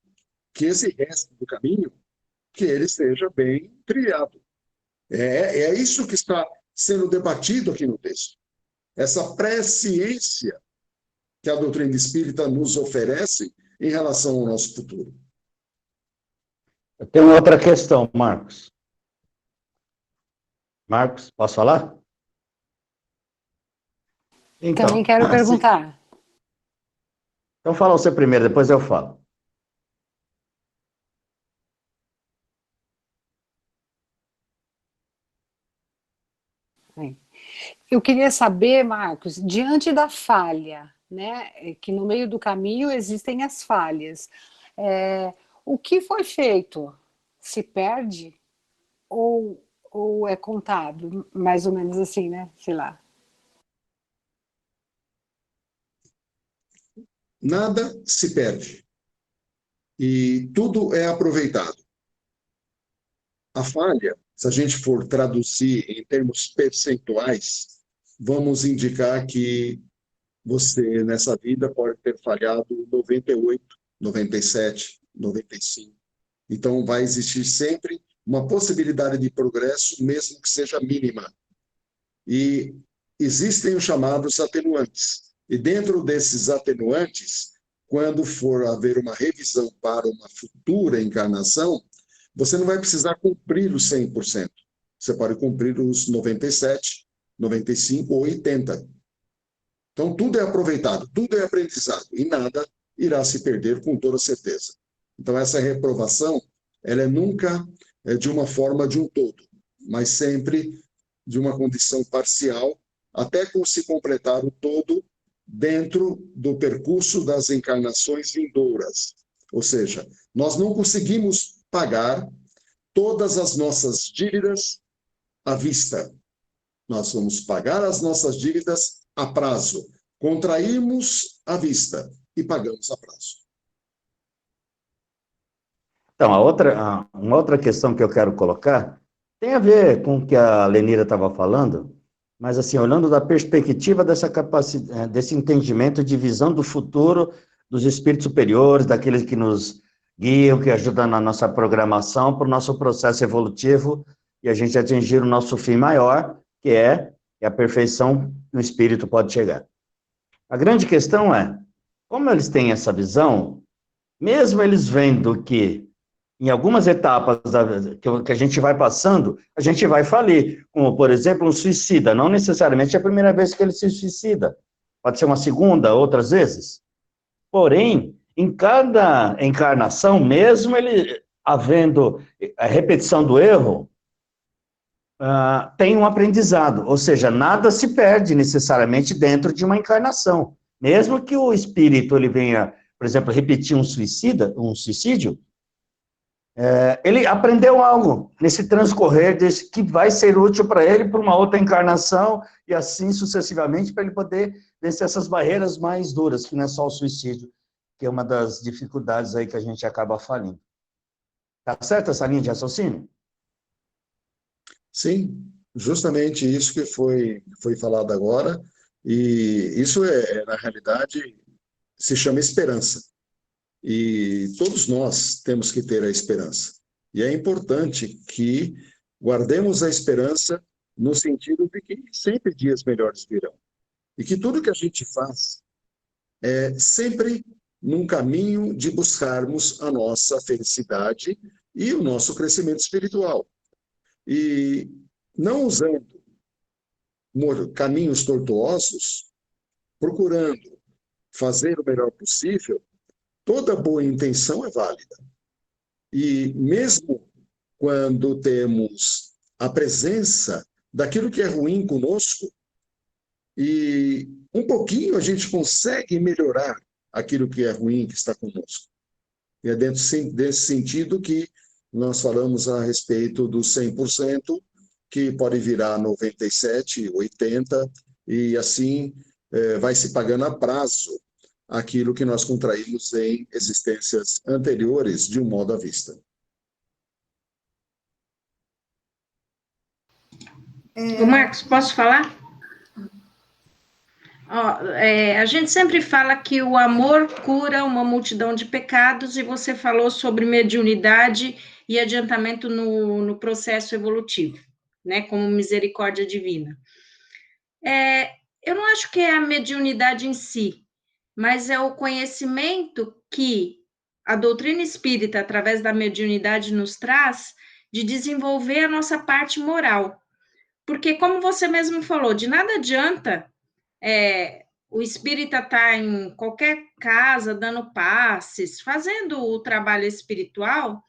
que esse resto do caminho, que ele seja bem trilhado. É isso que está sendo debatido aqui no texto. Essa presciência que a doutrina espírita nos oferece em relação ao nosso futuro. Eu tenho outra questão, Marcos. Marcos, posso falar? Então, Também quero perguntar. Então fala você primeiro, depois eu falo. Eu queria saber, Marcos, diante da falha, né, que no meio do caminho existem as falhas, o que foi feito? Se perde ou é contado? Mais ou menos assim, né? Sei lá. Nada se perde. E tudo é aproveitado. A falha, se a gente for traduzir em termos percentuais, vamos indicar que você, nessa vida, pode ter falhado 98, 97, 95. Então, vai existir sempre uma possibilidade de progresso, mesmo que seja mínima. E existem os chamados atenuantes. E dentro desses atenuantes, quando for haver uma revisão para uma futura encarnação, você não vai precisar cumprir os 100%. Você pode cumprir os 97, 95 ou 80%. Então, tudo é aproveitado, tudo é aprendizado, e nada irá se perder com toda certeza. Então, essa reprovação, ela é nunca de uma forma de um todo, mas sempre de uma condição parcial, até se completar o todo dentro do percurso das encarnações vindouras. Ou seja, nós não conseguimos pagar todas as nossas dívidas à vista. Nós vamos pagar as nossas dívidas a prazo. Contraímos à vista e pagamos a prazo. Então, uma outra questão que eu quero colocar tem a ver com o que a Lenira estava falando, mas assim, olhando da perspectiva dessa capacidade, desse entendimento de visão do futuro dos espíritos superiores, daqueles que nos guiam, que ajudam na nossa programação para o nosso processo evolutivo e a gente atingir o nosso fim maior, que é a perfeição que o espírito pode chegar. A grande questão é, como eles têm essa visão, mesmo eles vendo que em algumas etapas que a gente vai passando, a gente vai falir, como, por exemplo, um suicida, não necessariamente é a primeira vez que ele se suicida, pode ser uma segunda, outras vezes. Porém, em cada encarnação, mesmo ele havendo a repetição do erro, tem um aprendizado, ou seja, nada se perde necessariamente dentro de uma encarnação. Mesmo que o espírito ele venha, por exemplo, repetir um suicídio, ele aprendeu algo nesse transcorrer que vai ser útil para ele para uma outra encarnação e assim sucessivamente para ele poder vencer essas barreiras mais duras, que não é só o suicídio, que é uma das dificuldades aí que a gente acaba falindo. Tá certo essa linha de raciocínio? Sim, justamente isso que foi falado agora, e isso na realidade, se chama esperança. E todos nós temos que ter a esperança. E é importante que guardemos a esperança no sentido de que sempre dias melhores virão. E que tudo que a gente faz sempre num caminho de buscarmos a nossa felicidade e o nosso crescimento espiritual. E não usando caminhos tortuosos, procurando fazer o melhor possível, toda boa intenção é válida. E mesmo quando temos a presença daquilo que é ruim conosco, e um pouquinho a gente consegue melhorar aquilo que é ruim que está conosco. E é dentro desse sentido que nós falamos a respeito do 100%, que pode virar 97%, 80%, e assim vai se pagando a prazo aquilo que nós contraímos em existências anteriores, de um modo à vista. Ô Marcos, posso falar? A gente sempre fala que o amor cura uma multidão de pecados, e você falou sobre mediunidade e adiantamento no processo evolutivo, né, como misericórdia divina. Eu não acho que é a mediunidade em si, mas é o conhecimento que a doutrina espírita, através da mediunidade, nos traz de desenvolver a nossa parte moral. Porque, como você mesmo falou, de nada adianta o espírita estar em qualquer casa, dando passes, fazendo o trabalho espiritual,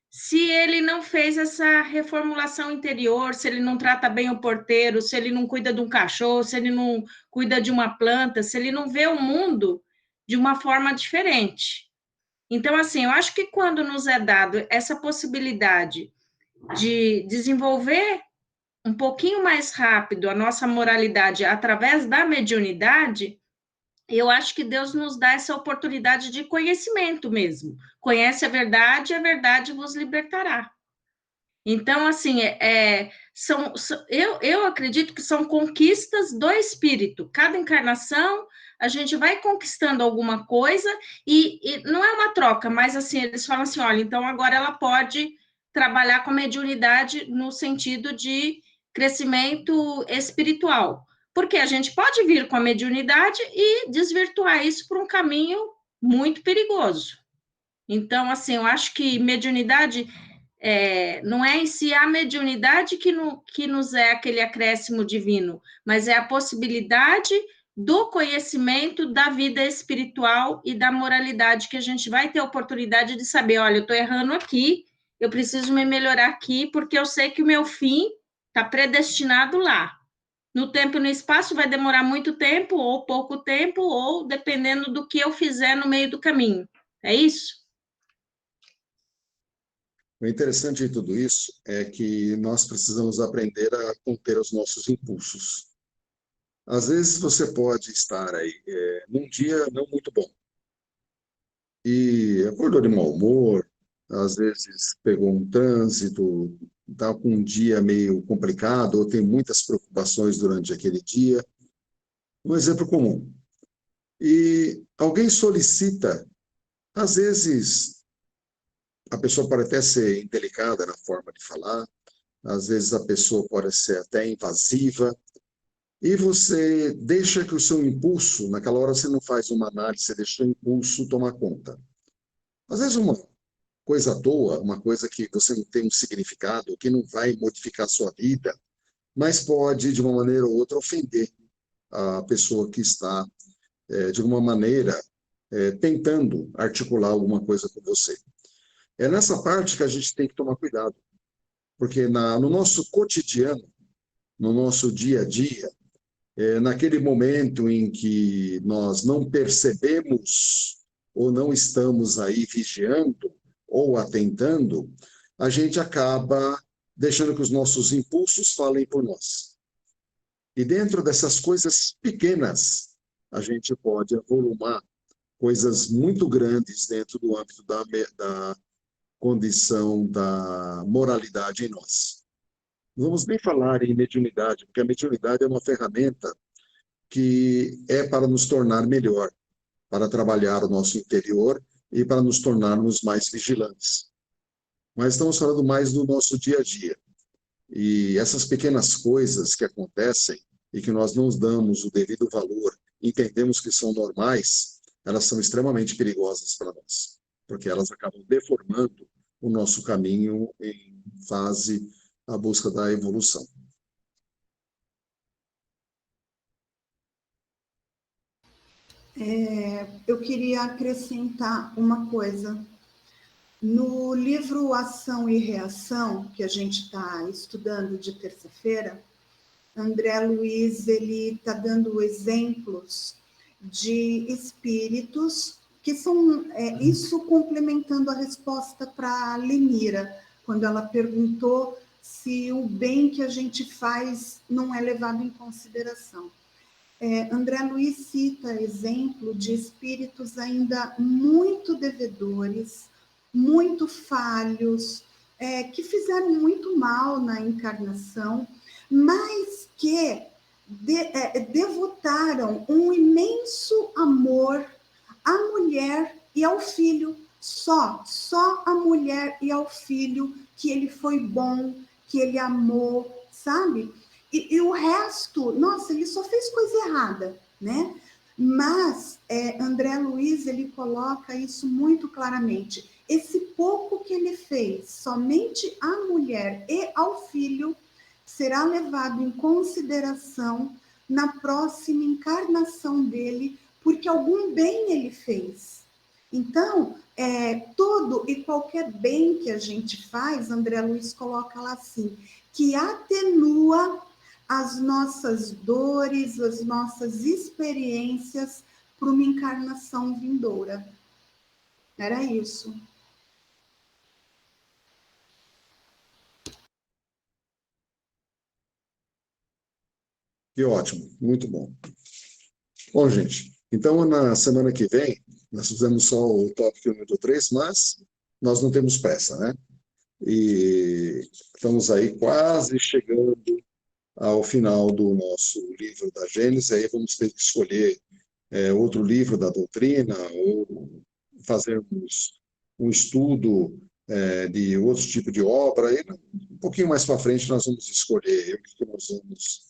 se ele não fez essa reformulação interior, se ele não trata bem o porteiro, se ele não cuida de um cachorro, se ele não cuida de uma planta, se ele não vê o mundo de uma forma diferente. Então, assim, eu acho que quando nos é dado essa possibilidade de desenvolver um pouquinho mais rápido a nossa moralidade através da mediunidade, eu acho que Deus nos dá essa oportunidade de conhecimento mesmo. Conhece a verdade vos libertará. Então, assim, eu acredito que são conquistas do espírito. Cada encarnação, a gente vai conquistando alguma coisa, e não é uma troca, mas assim, eles falam assim, olha, então agora ela pode trabalhar com a mediunidade no sentido de crescimento espiritual. Porque a gente pode vir com a mediunidade e desvirtuar isso por um caminho muito perigoso. Então, assim, eu acho que mediunidade não é em si a mediunidade que nos é aquele acréscimo divino, mas é a possibilidade do conhecimento da vida espiritual e da moralidade, que a gente vai ter a oportunidade de saber, olha, eu estou errando aqui, eu preciso me melhorar aqui, porque eu sei que o meu fim está predestinado lá. No tempo e no espaço vai demorar muito tempo, ou pouco tempo, ou dependendo do que eu fizer no meio do caminho. É isso? O interessante de tudo isso é que nós precisamos aprender a conter os nossos impulsos. Às vezes você pode estar aí num dia não muito bom e acordou de mau humor, às vezes pegou um trânsito, está com um dia meio complicado ou tem muitas preocupações durante aquele dia. Um exemplo comum. E alguém solicita, às vezes a pessoa pode até ser indelicada na forma de falar, às vezes a pessoa pode ser até invasiva, e você deixa que o seu impulso, naquela hora você não faz uma análise, você deixa o impulso tomar conta. Às vezes uma coisa à toa, uma coisa que você não tem um significado, que não vai modificar a sua vida, mas pode, de uma maneira ou outra, ofender a pessoa que está, de alguma maneira, tentando articular alguma coisa com você. É nessa parte que a gente tem que tomar cuidado, porque no nosso cotidiano, no nosso dia a dia, naquele momento em que nós não percebemos ou não estamos aí vigiando ou atentando, a gente acaba deixando que os nossos impulsos falem por nós. E dentro dessas coisas pequenas, a gente pode avolumar coisas muito grandes dentro do âmbito da condição da moralidade em nós. Não vamos nem falar em mediunidade, porque a mediunidade é uma ferramenta que é para nos tornar melhor, para trabalhar o nosso interior e para nos tornarmos mais vigilantes. Mas estamos falando mais do nosso dia a dia. E essas pequenas coisas que acontecem e que nós não damos o devido valor, entendemos que são normais, elas são extremamente perigosas para nós, porque elas acabam deformando o nosso caminho em fase à busca da evolução. Eu queria acrescentar uma coisa. No livro Ação e Reação, que a gente está estudando de terça-feira, André Luiz ele está dando exemplos de espíritos que são isso complementando a resposta para a Lenira, quando ela perguntou se o bem que a gente faz não é levado em consideração. André Luiz cita exemplo de espíritos ainda muito devedores, muito falhos, que fizeram muito mal na encarnação, mas que devotaram um imenso amor à mulher e ao filho, só a mulher e ao filho, que ele foi bom, que ele amou, sabe? E o resto, nossa, ele só fez coisa errada, né? Mas André Luiz, ele coloca isso muito claramente. Esse pouco que ele fez, somente à mulher e ao filho, será levado em consideração na próxima encarnação dele, porque algum bem ele fez. Então, todo e qualquer bem que a gente faz, André Luiz coloca lá assim, que atenua as nossas dores, as nossas experiências para uma encarnação vindoura. Era isso. Que ótimo, muito bom. Bom, gente, então na semana que vem, nós fizemos só o tópico número 3, mas nós não temos pressa, né? E estamos aí quase chegando ao final do nosso livro da Gênesis, aí vamos ter que escolher outro livro da doutrina ou fazermos um estudo de outro tipo de obra, e um pouquinho mais para frente nós vamos escolher o que nós vamos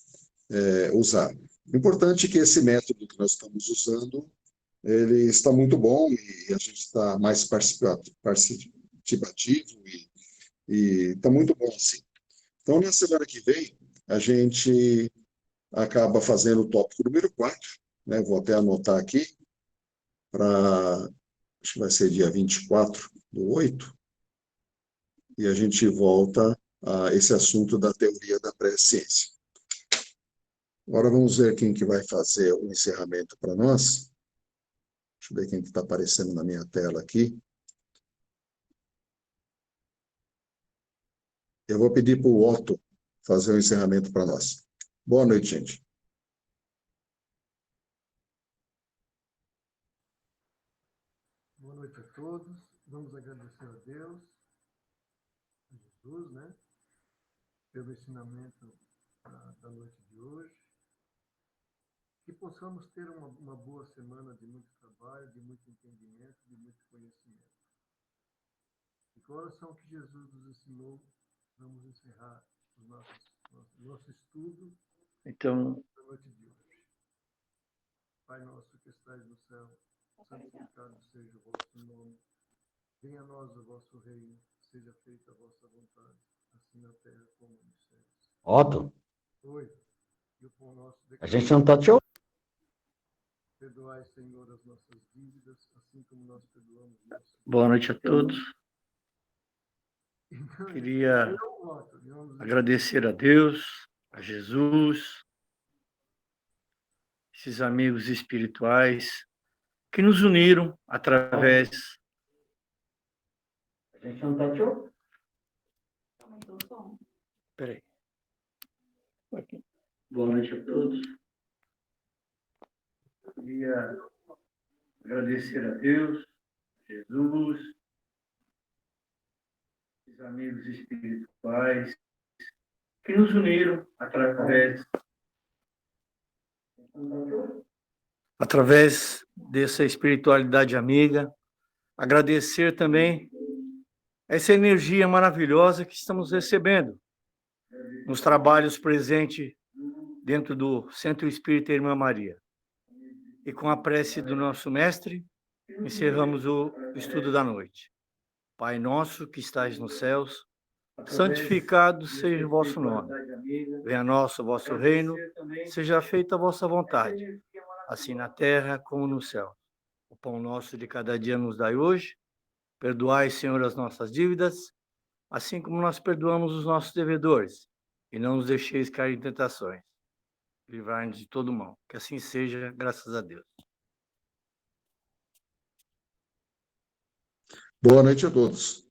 usar. O importante é que esse método que nós estamos usando, ele está muito bom e a gente está mais participativo e está muito bom assim. Então, na semana que vem, a gente acaba fazendo o tópico número 4, né? Vou até anotar aqui, acho que vai ser dia 24/8, e a gente volta a esse assunto da teoria da pré-ciência. Agora vamos ver quem que vai fazer o encerramento para nós. Deixa eu ver quem que está aparecendo na minha tela aqui. Eu vou pedir para o Otto fazer o encerramento para nós. Boa noite, gente. Boa noite a todos. Vamos agradecer a Deus, a Jesus, né, pelo ensinamento da noite de hoje. Que possamos ter uma boa semana de muito trabalho, de muito entendimento, de muito conhecimento. E com a oração que Jesus nos ensinou, vamos encerrar o nosso estudo então, da noite de hoje. Pai nosso que estais no céu, santificado seja o vosso nome. Venha a nós o vosso reino, seja feita a vossa vontade, assim na terra como nos céus. Otto, Oi. E o pão nosso de a gente não está te ouvindo. Perdoai, Senhor, as nossas dívidas, assim como nós perdoamos nossos. Boa noite a todos. Queria agradecer a Deus, a Jesus, esses amigos espirituais que nos uniram através. A gente não está te ouvindo. Peraí. Boa noite a todos. Queria agradecer a Deus, a Jesus, esses amigos espirituais que nos uniram através dessa espiritualidade amiga. Agradecer também essa energia maravilhosa que estamos recebendo nos trabalhos presentes dentro do Centro Espírita Irmã Maria. E com a prece do nosso mestre, encerramos o estudo da noite. Pai nosso que estais nos céus, santificado seja o vosso nome. Venha a nós o vosso reino, seja feita a vossa vontade, assim na terra como no céu. O pão nosso de cada dia nos dai hoje. Perdoai, Senhor, as nossas dívidas, assim como nós perdoamos os nossos devedores. E não nos deixeis cair em tentações. Livrai-nos de todo mal. Que assim seja, graças a Deus. Boa noite a todos.